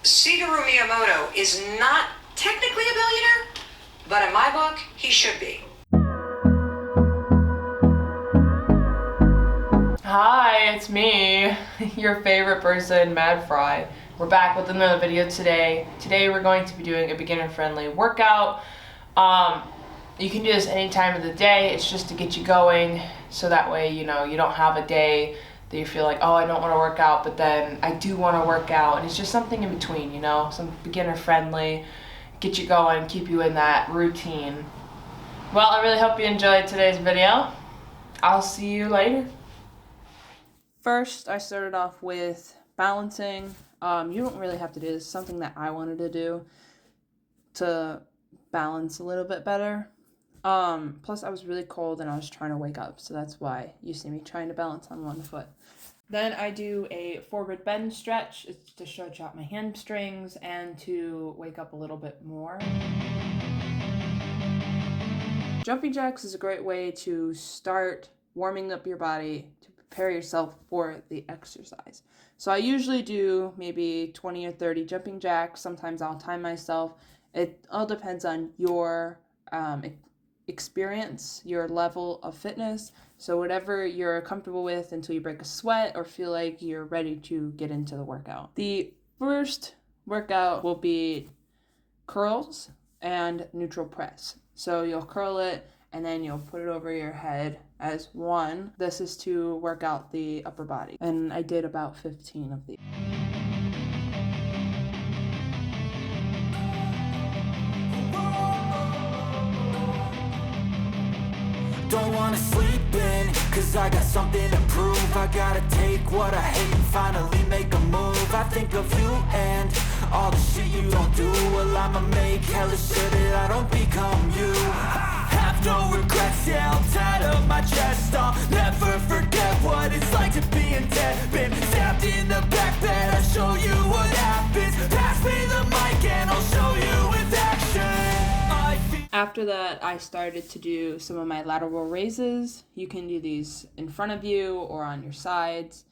Shigeru Miyamoto is not technically a billionaire, but in my book, he should be. Hi, it's me, your favorite person, MadFry. We're back with another video today. Today we're going to be doing a beginner-friendly workout. You can do this any time of the day. It's just to get you going, so that way you don't have a day that you feel like, oh, I don't want to work out, but then I do want to work out. And it's just something in between, some beginner-friendly, get you going, keep you in that routine. Well, I really hope you enjoyed today's video. I'll see you later. First, I started off with balancing. You don't really have to do this. Something that I wanted to do to balance a little bit better. Plus, I was really cold and I was trying to wake up, so that's why you see me trying to balance on one foot. Then I do a forward bend stretch. It's to stretch out my hamstrings and to wake up a little bit more. Jumping jacks is a great way to start warming up your body to prepare yourself for the exercise. So I usually do maybe 20 or 30 jumping jacks. Sometimes I'll time myself. It all depends on your experience, your level of fitness. So whatever you're comfortable with until you break a sweat or feel like you're ready to get into the workout. The first workout will be curls and neutral press. So you'll curl it and then you'll put it over your head as one. This is to work out the upper body. And I did about 15 of these. Don't wanna sleep in, cause I got something to prove. I gotta take what I hate and finally make a move. I think of you and all the shit you don't do. Well, I'ma make hella sure that I don't become you. Have no regrets, yeah, I'll tie up my chest. I'll never forget what it's like to be in debt. Been stabbed in the back bed, I'll show you what happens. Pass me the mic and I'll show you with action. After that, I started to do some of my lateral raises. You can do these in front of you or on your sides.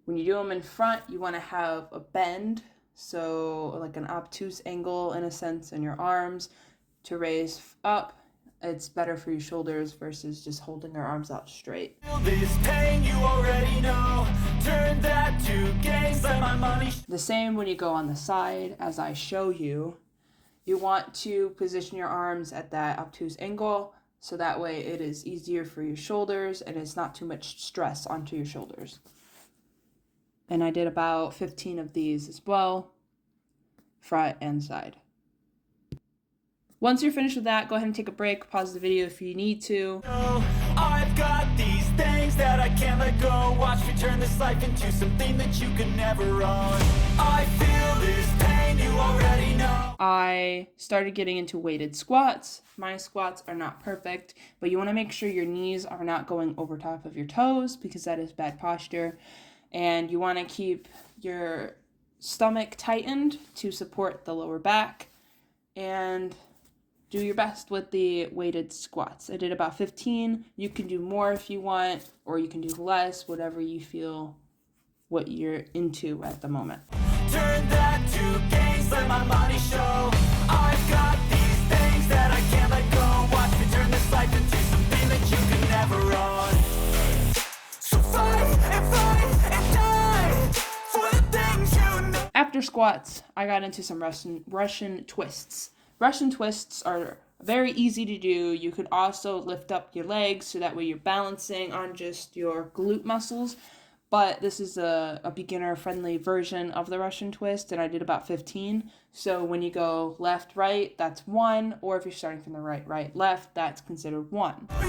When you do them in front, you want to have a bend, so like an obtuse angle in a sense in your arms to raise up. It's better for your shoulders versus just holding your arms out straight. This pain you already know. Turn that to gains, let my money. The same when you go on the side as I show you. You want to position your arms at that obtuse angle, so that way it is easier for your shoulders and it's not too much stress onto your shoulders. And I did about 15 of these as well, front and side. Once you're finished with that, go ahead and take a break, pause the video if you need to. I've got these things that I can't let go. Watch me turn this life into something that you can never own. I feel this pain, you already know. I started getting into weighted squats. My squats are not perfect, but you want to make sure your knees are not going over top of your toes because that is bad posture. And you want to keep your stomach tightened to support the lower back. And do your best with the weighted squats. I did about 15. You can do more if you want, or you can do less, whatever you feel what you're into at the moment. Turn that to gains, let my money show. I've got these things that I can't let go. Watch me turn this life into something that you can never own. So fight and die for the things you know. After squats, I got into some Russian twists. Russian twists are very easy to do. You could also lift up your legs so that way you're balancing on just your glute muscles. But this is a beginner-friendly version of the Russian twist, and I did about 15. So when you go left, right, that's 1. Or if you're starting from the right, right, left, that's considered 1. Do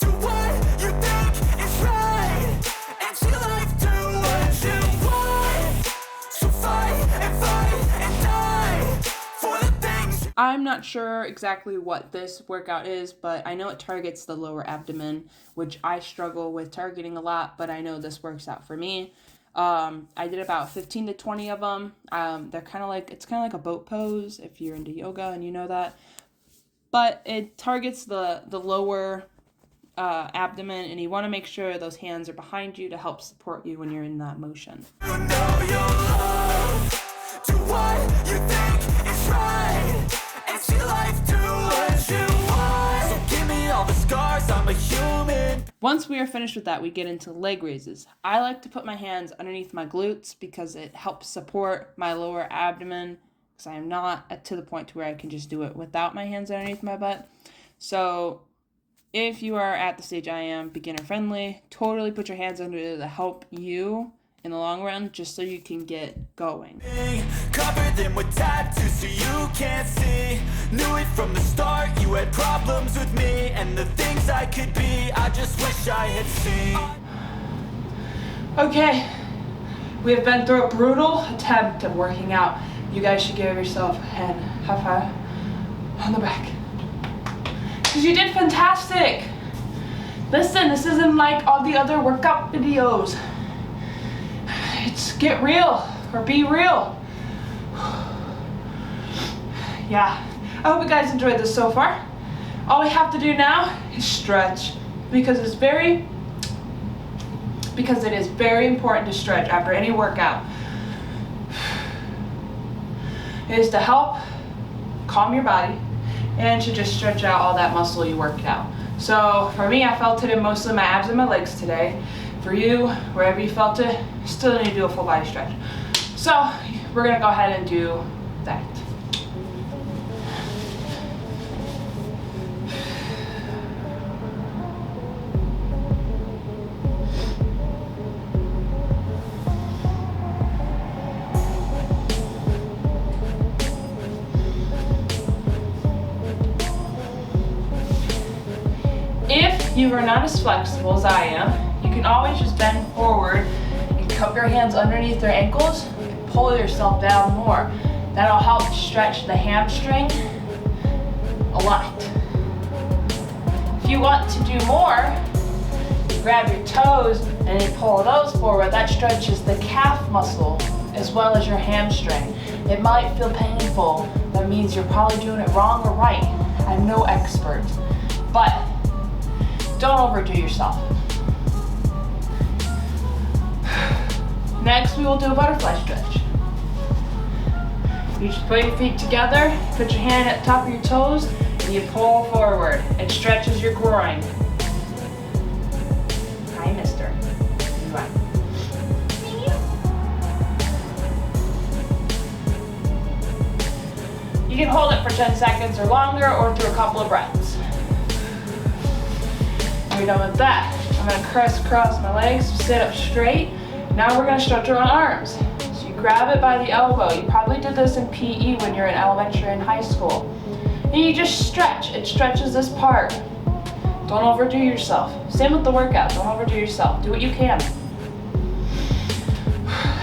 what you think is right, and see life do what you want. So fight and die for the things. I'm not sure exactly what this workout is, but I know it targets the lower abdomen, which I struggle with targeting a lot, but I know this works out for me. I did about 15 to 20 of them. They're kind of like a boat pose if you're into yoga and you know that. But it targets the lower abdomen, and you want to make sure those hands are behind you to help support you when you're in that motion. You know you'll love to what you think is right. It's your life, do what you want. So give me all the scars, I'm a human. Once we are finished with that, we get into leg raises. I like to put my hands underneath my glutes because it helps support my lower abdomen, because I am not to the point to where I can just do it without my hands underneath my butt. So if you are at the stage I am, beginner friendly, totally put your hands under it to help you in the long run, just so you can get going. Cover them with tattoos so you can't see. Knew it from the start, you had problems with me and the things I could be, I just wish I had seen. Okay, we have been through a brutal attempt of working out. You guys should give yourself a hand high five on the back, because you did fantastic. Listen, this isn't like all the other workout videos. It's get real, or be real. Yeah, I hope you guys enjoyed this so far. All we have to do now is stretch, because it is very important to stretch after any workout. It is to help calm your body and to just stretch out all that muscle you worked out. So for me, I felt it in mostly my abs and my legs today. For you, wherever you felt it, still need to do a full body stretch. So we're gonna go ahead and do that. If you are not as flexible as I am, you can always just bend forward and cup your hands underneath your ankles and pull yourself down more. That'll help stretch the hamstring a lot. If you want to do more, you grab your toes and you pull those forward. That stretches the calf muscle as well as your hamstring. It might feel painful. That means you're probably doing it wrong or right. I'm no expert, but don't overdo yourself. Next, we will do a butterfly stretch. You just put your feet together, put your hand at the top of your toes, and you pull forward. It stretches your groin. Hi, mister. Right. You can hold it for 10 seconds or longer, or through a couple of breaths. When you're done with that, I'm gonna crisscross my legs, sit up straight. Now we're gonna stretch our arms. So you grab it by the elbow. You probably did this in PE when you're in elementary and high school. And you just stretch. It stretches this part. Don't overdo yourself. Same with the workout. Don't overdo yourself. Do what you can.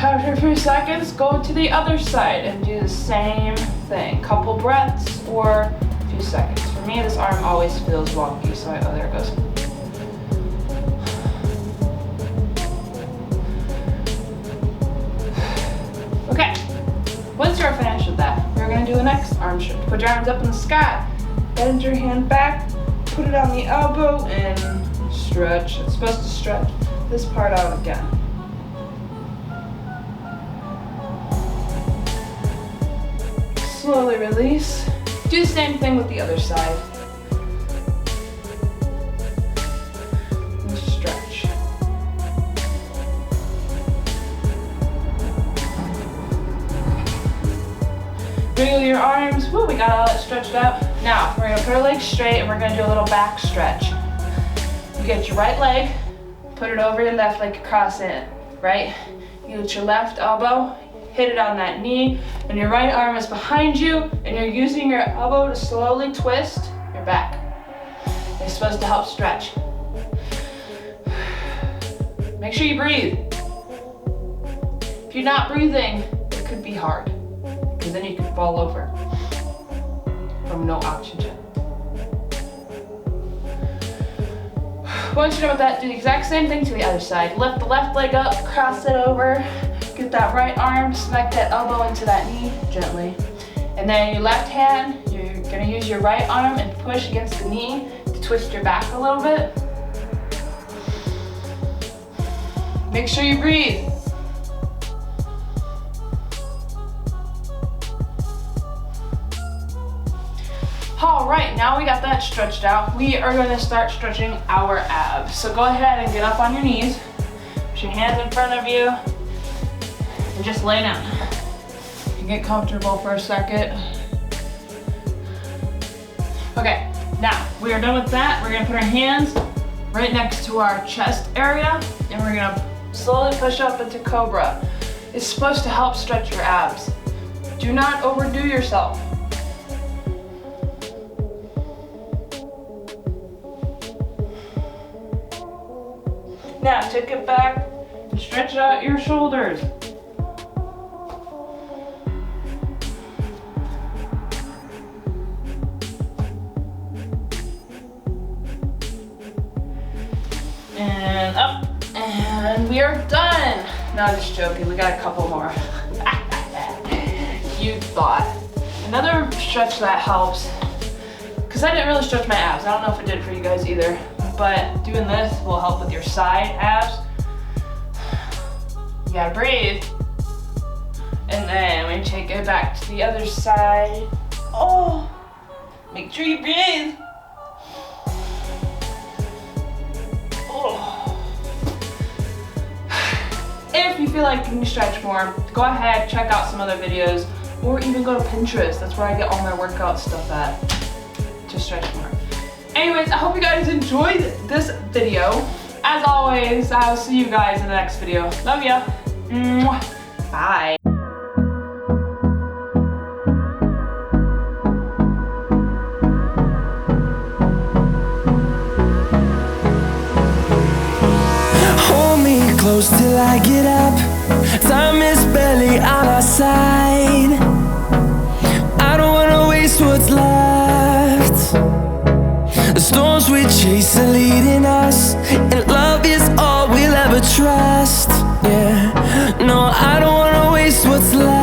After a few seconds, go to the other side and do the same thing. Couple breaths or a few seconds. For me, this arm always feels wonky, so oh, there it goes. Okay, once you're finished with that, we're gonna do the next arm stretch. Put your arms up in the sky, bend your hand back, put it on the elbow, and stretch. It's supposed to stretch this part out again. Slowly release. Do the same thing with the other side. And stretch. Wiggle your arms. Woo, we got all that stretched out. Now, we're gonna put our legs straight and we're gonna do a little back stretch. You get your right leg, put it over your left leg, cross it, right? You get your left elbow, hit it on that knee, and your right arm is behind you, and you're using your elbow to slowly twist your back. It's supposed to help stretch. Make sure you breathe. If you're not breathing, it could be hard, because then you could fall over from no oxygen. Once you're done with that, do the exact same thing to the other side. Lift the left leg up, cross it over, get that right arm, smack that elbow into that knee gently. And then your left hand, you're gonna use your right arm and push against the knee to twist your back a little bit. Make sure you breathe. All right, now we got that stretched out. We are gonna start stretching our abs. So go ahead and get up on your knees. Put your hands in front of you and just lay down. You get comfortable for a second. Okay, now we are done with that. We're gonna put our hands right next to our chest area and we're gonna slowly push up into Cobra. It's supposed to help stretch your abs. Do not overdo yourself. Now take it back and stretch out your shoulders. And up, and we are done. No, just joking, we got a couple more. You thought. Another stretch that helps, because I didn't really stretch my abs. I don't know if it did for you guys either, but doing this will help with your side abs. You gotta breathe. And then we take it back to the other side. Oh, make sure you breathe. If you feel like you can stretch more, go ahead, check out some other videos, or even go to Pinterest. That's where I get all my workout stuff at, to stretch more. Anyways, I hope you guys enjoyed this video. As always, I'll see you guys in the next video. Love ya. Mwah. Bye. Close till I get up. Time is barely on our side. I don't wanna waste what's left. The storms we chase are leading us, and love is all we'll ever trust. Yeah, no, I don't wanna waste what's left.